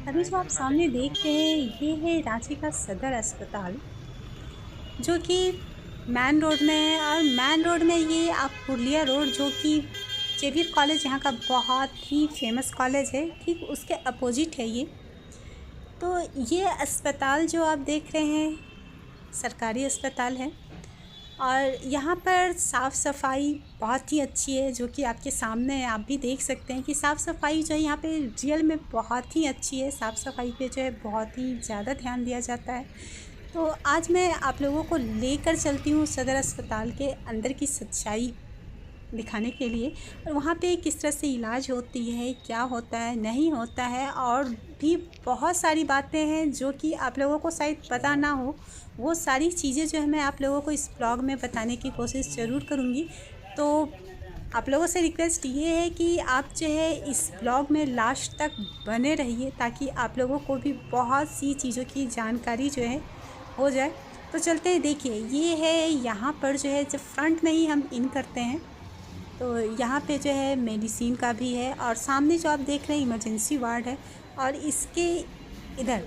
अभी जो आप सामने देख रहे हैं ये है रांची का सदर अस्पताल, जो कि मैन रोड में है। और मैन रोड में ये आप पुरलिया रोड, जो कि जेवियर कॉलेज यहाँ का बहुत ही फेमस कॉलेज है, ठीक उसके अपोजिट है ये। तो ये अस्पताल जो आप देख रहे हैं सरकारी अस्पताल है, और यहाँ पर साफ़ सफाई बहुत ही अच्छी है, जो कि आपके सामने है। आप भी देख सकते हैं कि साफ़ सफाई जो है यहाँ पे रियल में बहुत ही अच्छी है। साफ़ सफाई पे जो है बहुत ही ज़्यादा ध्यान दिया जाता है। तो आज मैं आप लोगों को लेकर चलती हूँ सदर अस्पताल के अंदर की सच्चाई दिखाने के लिए, और वहाँ पे किस तरह से इलाज होती है, क्या होता है, नहीं होता है, और भी बहुत सारी बातें हैं जो कि आप लोगों को शायद पता ना हो। वो सारी चीज़ें जो है मैं आप लोगों को इस ब्लॉग में बताने की कोशिश ज़रूर करूँगी। तो आप लोगों से रिक्वेस्ट ये है कि आप जो है इस ब्लॉग में लास्ट तक बने रहिए, ताकि आप लोगों को भी बहुत सी चीज़ों की जानकारी जो है हो जाए। तो चलते हैं, देखिए ये है यहाँ पर जो है, जब फ्रंट में ही हम इन करते हैं तो यहाँ पे जो है मेडिसिन का भी है, और सामने जो आप देख रहे हैं इमरजेंसी वार्ड है। और इसके इधर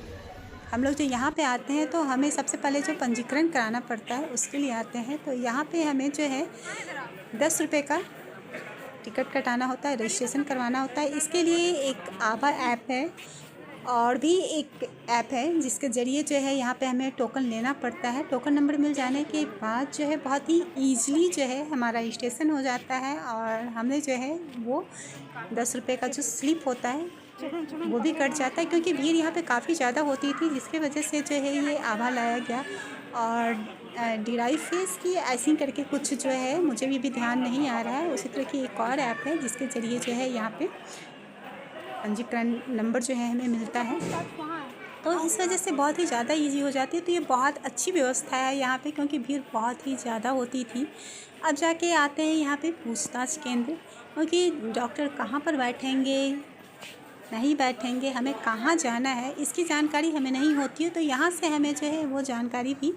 हम लोग जो यहाँ पे आते हैं तो हमें सबसे पहले जो पंजीकरण कराना पड़ता है उसके लिए आते हैं। तो यहाँ पे हमें जो है 10 रुपये का टिकट कटाना होता है, रजिस्ट्रेशन करवाना होता है। इसके लिए एक आभा ऐप है, और भी एक ऐप है जिसके ज़रिए जो है यहाँ पे हमें टोकन लेना पड़ता है। टोकन नंबर मिल जाने के बाद जो है बहुत ही ईज़िली जो है हमारा रजिस्ट्रेशन हो जाता है, और हमें जो है वो 10 रुपये का जो स्लिप होता है वो भी कट जाता है, क्योंकि भीड़ यहाँ पे काफ़ी ज़्यादा होती थी, जिसकी वजह से जो है ये आभा लाया गया। और डिराइव फेस की ऐसी करके कुछ जो है मुझे भी ध्यान नहीं आ रहा है। उसी तरह की एक और ऐप है जिसके ज़रिए जो है यहाँ पे पंजीकरण नंबर जो है हमें मिलता है। तो इस वजह से बहुत ही ज़्यादा इजी हो जाती है। तो ये बहुत अच्छी व्यवस्था है यहाँ पे, क्योंकि भीड़ बहुत ही ज़्यादा होती थी। अब जाके आते हैं यहाँ पे पूछताछ केंद्र, क्योंकि डॉक्टर कहाँ पर बैठेंगे, नहीं बैठेंगे, हमें कहाँ जाना है, इसकी जानकारी हमें नहीं होती है। तो यहाँ से हमें जो है वो जानकारी भी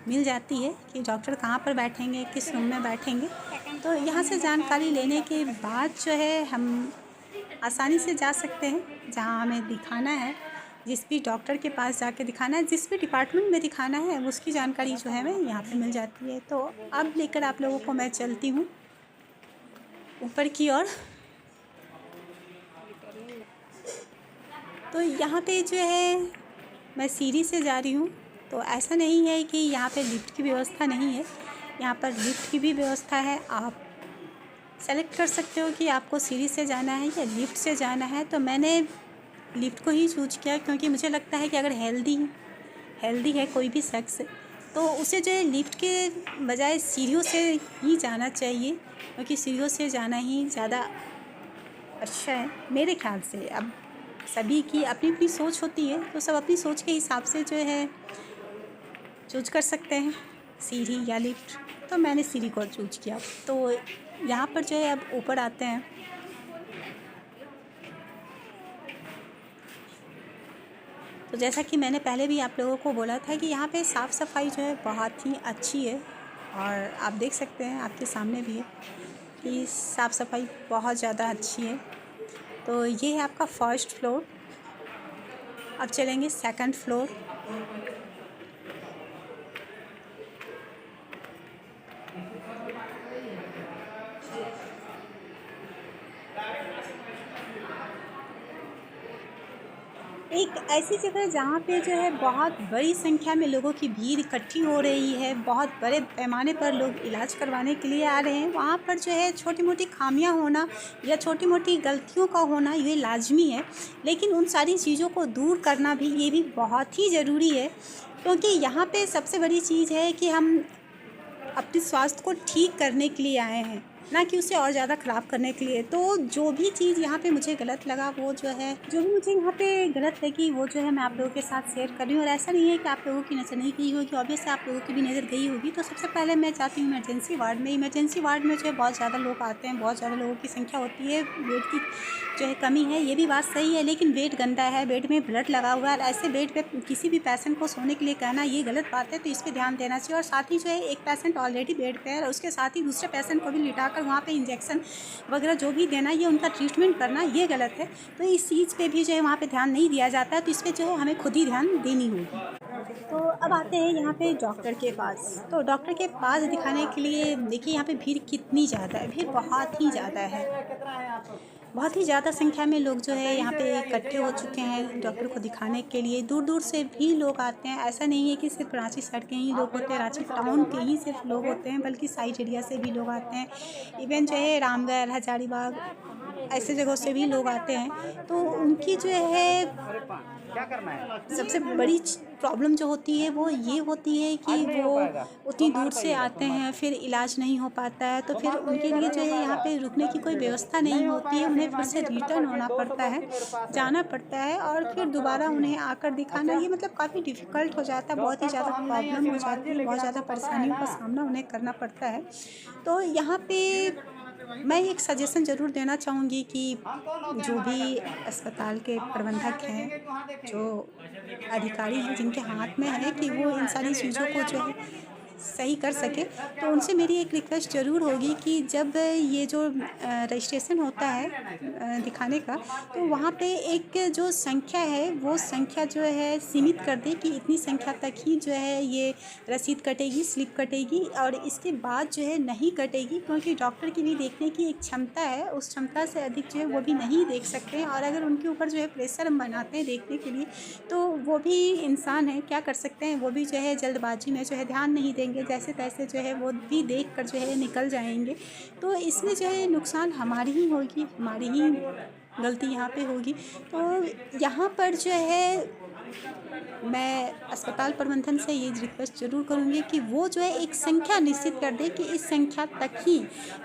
मिल जाती है कि डॉक्टर कहाँ पर बैठेंगे, किस रूम में बैठेंगे। तो यहाँ से जानकारी लेने के बाद जो है हम आसानी से जा सकते हैं जहाँ हमें दिखाना है, जिस भी डॉक्टर के पास जाके दिखाना है, जिस भी डिपार्टमेंट में दिखाना है, उसकी जानकारी जो है हमें यहाँ पे मिल जाती है। तो अब लेकर आप लोगों को मैं चलती हूँ ऊपर की ओर। तो यहाँ पे जो है मैं सीढ़ी से जा रही हूँ। तो ऐसा नहीं है कि यहाँ पे लिफ्ट की व्यवस्था नहीं है, यहाँ पर लिफ्ट की भी व्यवस्था है। आप सेलेक्ट कर सकते हो कि आपको सीढ़ी से जाना है या लिफ्ट से जाना है। तो मैंने लिफ्ट को ही चूज किया, क्योंकि मुझे लगता है कि अगर हेल्दी है कोई भी शख्स, तो उसे जो है लिफ्ट के बजाय सीढ़ियों से ही जाना चाहिए, क्योंकि सीढ़ियों से जाना ही ज़्यादा अच्छा है मेरे ख्याल से। अब सभी की अपनी अपनी सोच होती है, तो सब अपनी सोच के हिसाब से जो है चूज कर सकते हैं सीढ़ी या लिफ्ट। तो मैंने सीढ़ी को चूज किया। तो यहाँ पर जो है अब ऊपर आते हैं। तो जैसा कि मैंने पहले भी आप लोगों को बोला था कि यहाँ पे साफ़ सफाई जो है बहुत ही अच्छी है, और आप देख सकते हैं आपके सामने भी है कि साफ़ सफाई बहुत ज़्यादा अच्छी है। तो ये है आपका फर्स्ट फ्लोर। अब चलेंगे सेकंड फ्लोर। एक ऐसी जगह जहाँ पे जो है बहुत बड़ी संख्या में लोगों की भीड़ इकट्ठी हो रही है, बहुत बड़े पैमाने पर लोग इलाज करवाने के लिए आ रहे हैं, वहाँ पर जो है छोटी मोटी खामियां होना या छोटी मोटी गलतियों का होना ये लाजमी है। लेकिन उन सारी चीज़ों को दूर करना भी ये भी बहुत ही ज़रूरी है, क्योंकि यहाँ पे सबसे बड़ी चीज़ है कि हम अपने स्वास्थ्य को ठीक करने के लिए आए हैं, ना कि उसे और ज़्यादा ख़राब करने के लिए। तो जो भी चीज़ यहाँ पे मुझे गलत लगा, वो जो है जो भी मुझे यहाँ पे गलत लगी, वो जो है मैं आप लोगों के साथ शेयर कर रही हूँ। और ऐसा नहीं है कि आप लोगों की नज़र नहीं गई होगी, ऑब्वियसली आप लोगों की भी नज़र गई होगी। तो सबसे पहले मैं चाहती हूँ इमरजेंसी वार्ड में। इमरजेंसी वार्ड में जो है बहुत ज़्यादा लोग आते हैं, बहुत ज़्यादा लोगों की संख्या होती है, बेड की जो है कमी है, ये भी बात सही है। लेकिन बेड गंदा है, बेड में ब्लड लगा हुआ है, ऐसे बेड पे किसी भी पेशेंट को सोने के लिए कहना ये गलत बात है। तो इस पर ध्यान देना चाहिए। और साथ ही जो है एक पेशेंट ऑलरेडी बेड पे है, और उसके साथ ही दूसरे पेशेंट को भी लिटा जाकर वहाँ पे इंजेक्शन वगैरह जो भी देना, ये उनका ट्रीटमेंट करना, ये गलत है। तो इस चीज़ पे भी जो है वहाँ पे ध्यान नहीं दिया जाता है, तो इस पे जो है हमें खुद ही ध्यान देनी होगी। तो अब आते हैं यहाँ पे डॉक्टर के पास। तो डॉक्टर के पास दिखाने के लिए देखिए यहाँ पे भीड़ कितनी ज़्यादा है, भीड़ बहुत ही ज़्यादा है। बहुत ही ज़्यादा संख्या में लोग जो है यहाँ पे इकट्ठे हो चुके हैं डॉक्टर को दिखाने के लिए। दूर दूर से भी लोग आते हैं, ऐसा नहीं है कि सिर्फ रांची शहर के ही लोग होते हैं, रांची टाउन के ही सिर्फ लोग होते हैं, बल्कि साइड एरिया से भी लोग आते हैं। इवन जो है रामगढ़, हजारीबाग, ऐसे जगहों से भी लोग आते हैं। तो उनकी जो है सबसे बड़ी प्रॉब्लम जो होती है वो ये होती है कि वो उतनी दूर से आते हैं, फिर इलाज नहीं हो पाता है, तो फिर उनके लिए जो है यहाँ पे रुकने की कोई व्यवस्था नहीं होती है। उन्हें फिर से रिटर्न होना पड़ता है, जाना पड़ता है, और फिर दोबारा उन्हें आकर दिखाना, ये मतलब काफ़ी डिफ़िकल्ट हो जाता है, बहुत ही ज़्यादा प्रॉब्लम हो जाती है, बहुत ज़्यादा परेशानियों का सामना उन्हें करना पड़ता है। तो यहाँ पे मैं एक सजेशन ज़रूर देना चाहूँगी कि जो भी अस्पताल के प्रबंधक हैं, जो अधिकारी हैं, जिनके हाथ में है कि वो इन सारी चीज़ों को जो है सही कर सके, तो उनसे मेरी एक रिक्वेस्ट ज़रूर होगी कि जब ये जो रजिस्ट्रेशन होता है दिखाने का, तो वहाँ पे एक जो संख्या है वो संख्या जो है सीमित कर दें कि इतनी संख्या तक ही जो है ये रसीद कटेगी, स्लिप कटेगी, और इसके बाद जो है नहीं कटेगी, क्योंकि डॉक्टर की भी देखने की एक क्षमता है, उस क्षमता से अधिक जो है वो भी नहीं देख सकते हैं। और अगर उनके ऊपर जो है प्रेशर हम बनाते हैं देखने के लिए, तो वो भी इंसान है, क्या कर सकते हैं, वो भी जो है जल्दबाजी में जो है ध्यान नहीं देंगे, जैसे तैसे जो है वो भी देख कर जो है निकल जाएंगे। तो इसमें जो है नुकसान हमारी ही होगी, हमारी ही गलती यहाँ पे होगी। तो यहाँ पर जो है मैं अस्पताल प्रबंधन से ये रिक्वेस्ट ज़रूर करूँगी कि वो जो है एक संख्या निश्चित कर दे कि इस संख्या तक ही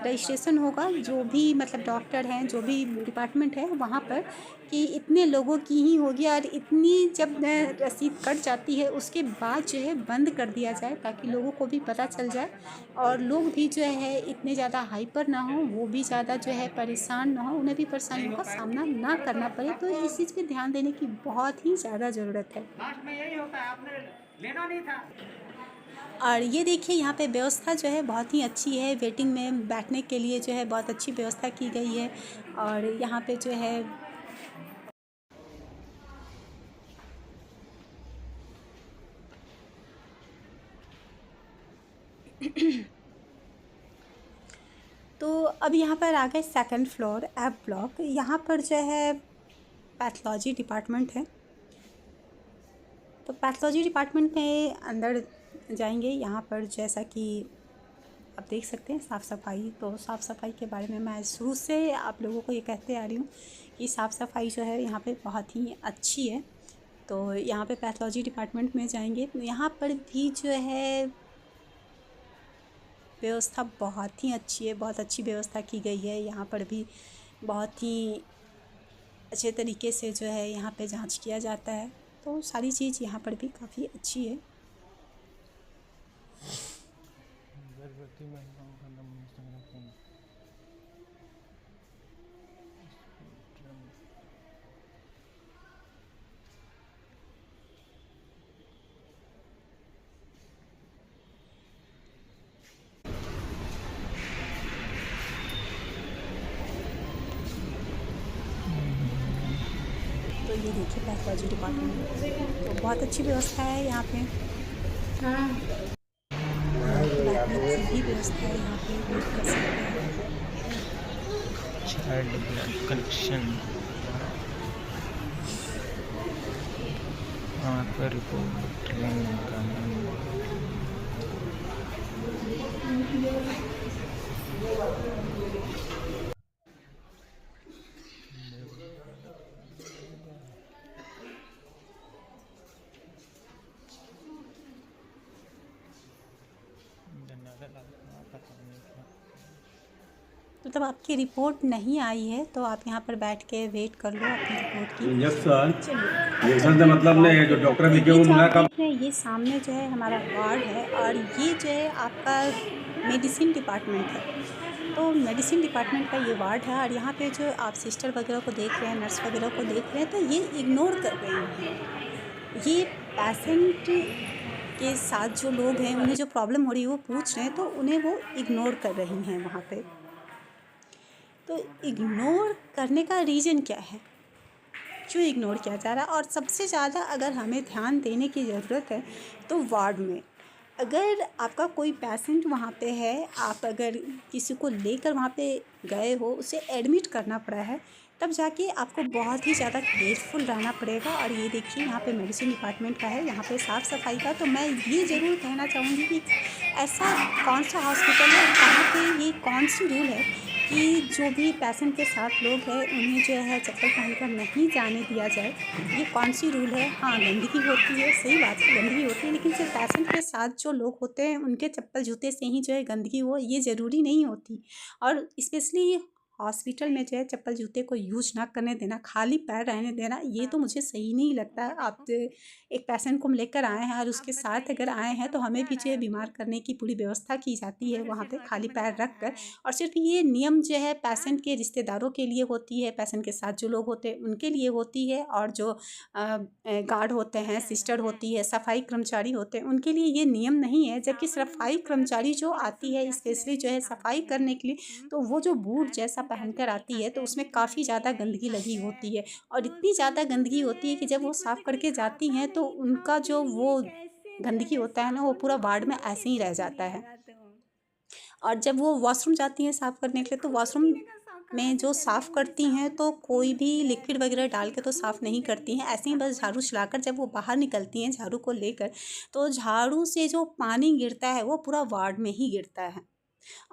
रजिस्ट्रेशन होगा, जो भी मतलब डॉक्टर हैं, जो भी डिपार्टमेंट है वहाँ पर, कि इतने लोगों की ही होगी, और इतनी जब रसीद कट जाती है उसके बाद जो है बंद कर दिया जाए, ताकि लोगों को भी पता चल जाए, और लोग भी जो है इतने ज़्यादा हाइपर ना हो, वो भी ज़्यादा जो है परेशान ना हो, उन्हें भी परेशानियों का सामना ना करना पड़े। तो इस चीज़ पे ध्यान देने की बहुत ही ज़्यादा ज़रूरत है। यही होता है, आपने लेना नहीं था। और ये देखिए यहाँ पे व्यवस्था जो है बहुत ही अच्छी है, वेटिंग में बैठने के लिए जो है बहुत अच्छी व्यवस्था की गई है। और यहाँ पे जो है तो अब यहाँ पर आ गए सेकंड फ्लोर एफ ब्लॉक। यहाँ पर जो है पैथोलॉजी डिपार्टमेंट है। तो पैथोलॉजी डिपार्टमेंट में अंदर जाएंगे। यहाँ पर जैसा कि आप देख सकते हैं साफ़ सफाई, तो साफ़ सफाई के बारे में मैं शुरू से आप लोगों को ये कहते आ रही हूँ कि साफ़ सफाई जो है यहाँ पे बहुत ही अच्छी है। तो यहाँ पे पैथोलॉजी डिपार्टमेंट में जाएंगे, तो यहाँ पर भी जो है व्यवस्था बहुत ही अच्छी है, बहुत अच्छी व्यवस्था की गई है। यहाँ पर भी बहुत ही अच्छे तरीके से जो है यहाँ पे जांच किया जाता है। तो सारी चीज़ यहाँ पर भी काफ़ी अच्छी है। गर्भवती महिलाओं का नमूना संग्रह तो ये देखिए पैथोलॉजी डिपार्टमेंट, तो बहुत अच्छी व्यवस्था है यहाँ पे। बैठने की भी व्यवस्था है यहाँ पे, वेट कर सकते हैं। चाइल्ड ब्लड कलेक्शन, पर रिपोर्ट लेने का तो तब आपकी रिपोर्ट नहीं आई है, तो आप यहाँ पर बैठ के वेट कर लो अपनी रिपोर्ट की। इंजेक्शन का मतलब नहीं है जो डॉक्टर लिखे वो मना का। ये सामने जो है हमारा वार्ड है, और ये जो है आपका मेडिसिन डिपार्टमेंट है। तो मेडिसिन डिपार्टमेंट का ये वार्ड है, और यहाँ पे जो आप सिस्टर वगैरह को देख रहे हैं, नर्स वगैरह को देख रहे हैं, तो ये इग्नोर कर रहे हैं। ये पेशेंट के साथ जो लोग हैं उन्हें जो प्रॉब्लम हो रही है वो पूछ रहे हैं, तो उन्हें वो इग्नोर कर रही हैं वहाँ पे। तो इग्नोर करने का रीज़न क्या है, क्यों इग्नोर किया जा रहा है? और सबसे ज़्यादा अगर हमें ध्यान देने की ज़रूरत है तो वार्ड में, अगर आपका कोई पेशेंट वहाँ पे है, आप अगर किसी को लेकर वहाँ पे गए हो, उसे एडमिट करना पड़ा है, तब जाके आपको बहुत ही ज़्यादा केयरफुल रहना पड़ेगा। और ये देखिए यहाँ पे मेडिसिन डिपार्टमेंट का है, यहाँ पे साफ़ सफाई का, तो मैं ये ज़रूर कहना चाहूँगी कि ऐसा कौन सा हॉस्पिटल है, कहाँ पे ये कौन सी रूल है कि जो भी पेशेंट के साथ लोग हैं उन्हें जो है चप्पल पहनकर नहीं जाने दिया जाए, ये कौन सी रूल है? हाँ, गंदगी होती है, सही बात है, गंदगी होती है, लेकिन सिर्फ पेशेंट के साथ जो लोग होते हैं उनके चप्पल जूते से ही जो है गंदगी हो, ये ज़रूरी नहीं होती। और स्पेशली हॉस्पिटल में जो है चप्पल जूते को यूज ना करने देना, खाली पैर रहने देना, ये तो मुझे सही नहीं लगता है। आप एक पेशेंट को लेकर आए हैं और उसके साथ अगर आए हैं तो हमें भी जो है बीमार करने की पूरी व्यवस्था की जाती है वहाँ पे खाली पैर रख कर। और सिर्फ ये नियम जो है पेशेंट के रिश्तेदारों के लिए होती है, पेशेंट के साथ जो लोग होते हैं उनके लिए होती है, और जो गार्ड होते हैं, सिस्टर होती है, सफाई कर्मचारी होते हैं, उनके लिए ये नियम नहीं है। जबकि सफाई कर्मचारी जो आती है स्पेशली जो है सफाई करने के लिए, तो वो जो बूट जैसा पहनकर आती है तो उसमें काफ़ी ज़्यादा गंदगी लगी होती है, और इतनी ज़्यादा गंदगी होती है कि जब वो साफ़ करके जाती हैं तो उनका जो वो गंदगी होता है ना, वो पूरा वार्ड में ऐसे ही रह जाता है। और जब वो वॉशरूम जाती हैं साफ़ करने के लिए, तो वॉशरूम में जो साफ़ करती हैं तो कोई भी लिक्विड वगैरह डाल के तो साफ़ नहीं करती हैं, ऐसे ही बस झाड़ू चलाकर जब वो बाहर निकलती हैं झाड़ू को लेकर, तो झाड़ू से जो पानी गिरता है वो पूरा वार्ड में ही गिरता है।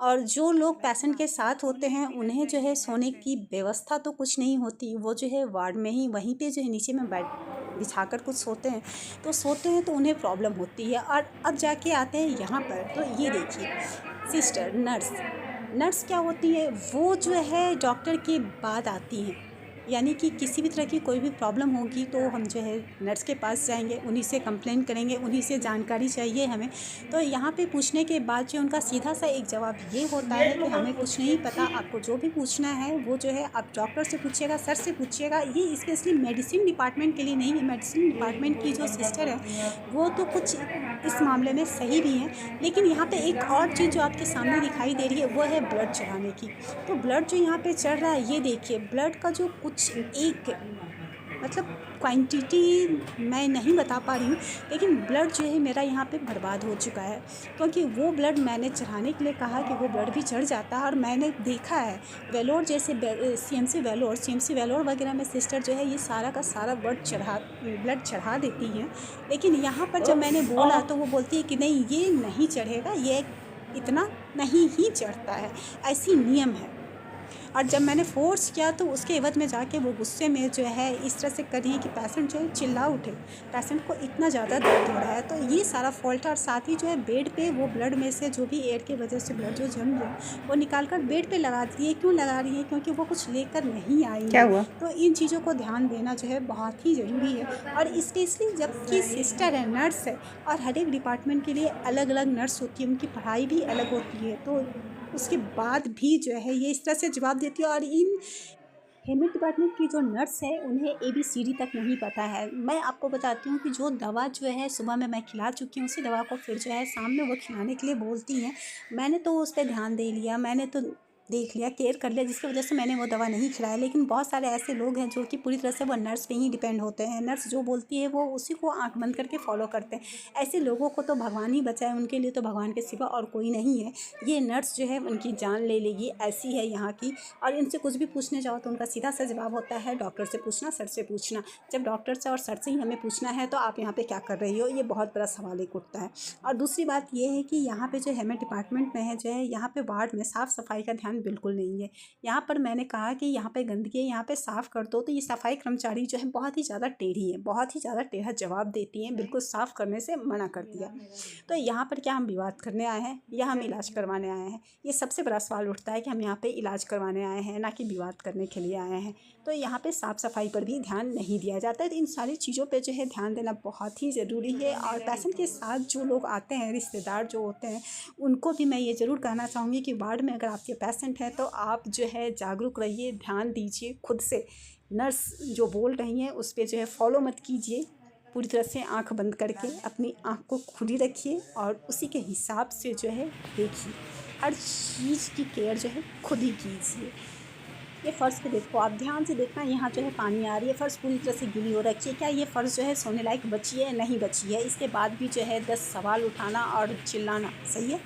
और जो लोग पेशेंट के साथ होते हैं उन्हें जो है सोने की व्यवस्था तो कुछ नहीं होती, वो जो है वार्ड में ही वहीं पे जो है नीचे में बैठ बिछाकर कुछ सोते हैं, तो उन्हें प्रॉब्लम होती है। और अब जाके आते हैं यहाँ पर, तो ये देखिए सिस्टर, नर्स क्या होती है, वो जो है डॉक्टर के बाद आती हैं, यानी कि किसी भी तरह की कोई भी प्रॉब्लम होगी तो हम जो है नर्स के पास जाएंगे, उन्हीं से कंप्लेन करेंगे, उन्हीं से जानकारी चाहिए हमें। तो यहाँ पे पूछने के बाद जो उनका सीधा सा एक जवाब ये होता है कि हमें कुछ नहीं पता, आपको जो भी पूछना है वो जो है आप डॉक्टर से पूछिएगा, सर से पूछिएगा। ये स्पेशली मेडिसिन डिपार्टमेंट के लिए नहीं है, मेडिसिन डिपार्टमेंट की जो सिस्टर है वो तो कुछ इस मामले में सही भी हैं, लेकिन यहाँ पे एक और चीज़ जो आपके सामने दिखाई दे रही है वो है ब्लड चढ़ाने की। तो ब्लड जो यहाँ पे चढ़ रहा है, ये देखिए ब्लड का जो कुछ एक मतलब क्वांटिटी मैं नहीं बता पा रही हूँ, लेकिन ब्लड जो है मेरा यहाँ पे बर्बाद हो चुका है, क्योंकि वो ब्लड मैंने चढ़ाने के लिए कहा कि वो ब्लड भी चढ़ जाता है। और मैंने देखा है वेलोर जैसे सीएमसी वेलोर वगैरह में सिस्टर जो है ये सारा का सारा ब्लड चढ़ा देती हैं, लेकिन यहाँ पर जब मैंने बोला तो वो बोलती है कि नहीं ये नहीं चढ़ेगा, ये इतना नहीं ही चढ़ता है, ऐसी नियम है। और जब मैंने फ़ोर्स किया तो उसके एवज में जाके वो गुस्से में जो है इस तरह से कर रही है कि पेशेंट जो है चिल्ला उठे, पेशेंट को इतना ज़्यादा दर्द हो रहा है। तो ये सारा फॉल्ट है। और साथ ही जो है बेड पे वो ब्लड में से जो भी एयर की वजह से ब्लड जो जम गया वो निकाल कर बेड पे लगा दी है। क्यों लगा रही है? क्योंकि वो कुछ लेकर नहीं आई। क्या हुआ? तो इन चीज़ों को ध्यान देना जो है बहुत ही ज़रूरी है। और स्पेशली जबकि सिस्टर है, नर्स है, और हर एक डिपार्टमेंट के लिए अलग अलग नर्स होती है, उनकी पढ़ाई भी अलग होती है, तो उसके बाद भी जो है ये इस तरह से जवाब देती है। और इन हेल्थ डिपार्टमेंट की जो नर्स है उन्हें ABCD तक नहीं पता है। मैं आपको बताती हूँ कि जो दवा जो है सुबह में मैं खिला चुकी हूँ, उसी दवा को फिर जो है शाम में वो खिलाने के लिए बोलती हैं। मैंने तो उस पर ध्यान दे लिया, मैंने तो देख लिया, केयर कर लिया, जिसकी वजह से मैंने वो दवा नहीं खिलाया। लेकिन बहुत सारे ऐसे लोग हैं जो कि पूरी तरह से वो नर्स पे ही डिपेंड होते हैं, नर्स जो बोलती है वो उसी को आंख बंद करके फॉलो करते हैं। ऐसे लोगों को तो भगवान ही बचाए, उनके लिए तो भगवान के सिवा और कोई नहीं है। ये नर्स जो है उनकी जान ले लेगी, ऐसी है यहाँ की। और इनसे कुछ भी पूछने जाओ तो उनका सीधा सा जवाब होता है डॉक्टर से पूछना, सर से पूछना। जब डॉक्टर से और सर से ही हमें पूछना है तो आप यहाँ पर क्या कर रही हो, ये बहुत बड़ा सवाल एक उठता है। और दूसरी बात ये है कि यहाँ पर जो हेल्थ डिपार्टमेंट में है जो है, यहाँ पर वार्ड में साफ़ सफाई का ध्यान बिल्कुल नहीं है। यहाँ पर मैंने कहा कि यहाँ पे गंदगी है, यहाँ पे साफ़ कर दो, तो ये सफाई कर्मचारी जो है बहुत ही ज़्यादा टेढ़ी है, बहुत ही ज़्यादा टेढ़ा जवाब देती हैं, बिल्कुल साफ़ करने से मना कर दिया। तो यहाँ पर क्या हम विवाद करने आए हैं या हम इलाज करवाने आए हैं? ये सबसे बड़ा सवाल उठता है कि हम यहाँ पे इलाज करवाने आए हैं ना कि विवाद करने के लिए आए हैं। तो यहाँ पे साफ़ सफाई पर भी ध्यान नहीं दिया जाता है। तो इन सारी चीज़ों पर जो है ध्यान देना बहुत ही ज़रूरी है। और पेशेंट के साथ जो लोग आते हैं, रिश्तेदार जो होते हैं, उनको भी मैं ये ज़रूर कहना चाहूँगी कि वार्ड में अगर आपके पेशेंट हैं तो आप जो है जागरूक रहिए, ध्यान दीजिए खुद से। नर्स जो बोल रही हैं उस पर जो है फॉलो मत कीजिए, पूरी तरह से आंख बंद करके अपनी आंख को खुली रखिए और उसी के हिसाब से जो है देखिए, हर चीज़ की केयर जो है खुद ही कीजिए। ये फ़र्श पे देखो, आप ध्यान से देखना, यहाँ जो है पानी आ रही है, फ़र्श पूरी तरह से गीली हो रखी है। क्या ये फ़र्श जो है सोने लायक बची है? नहीं बची है। इसके बाद भी जो है 10 सवाल उठाना और चिल्लाना सही है?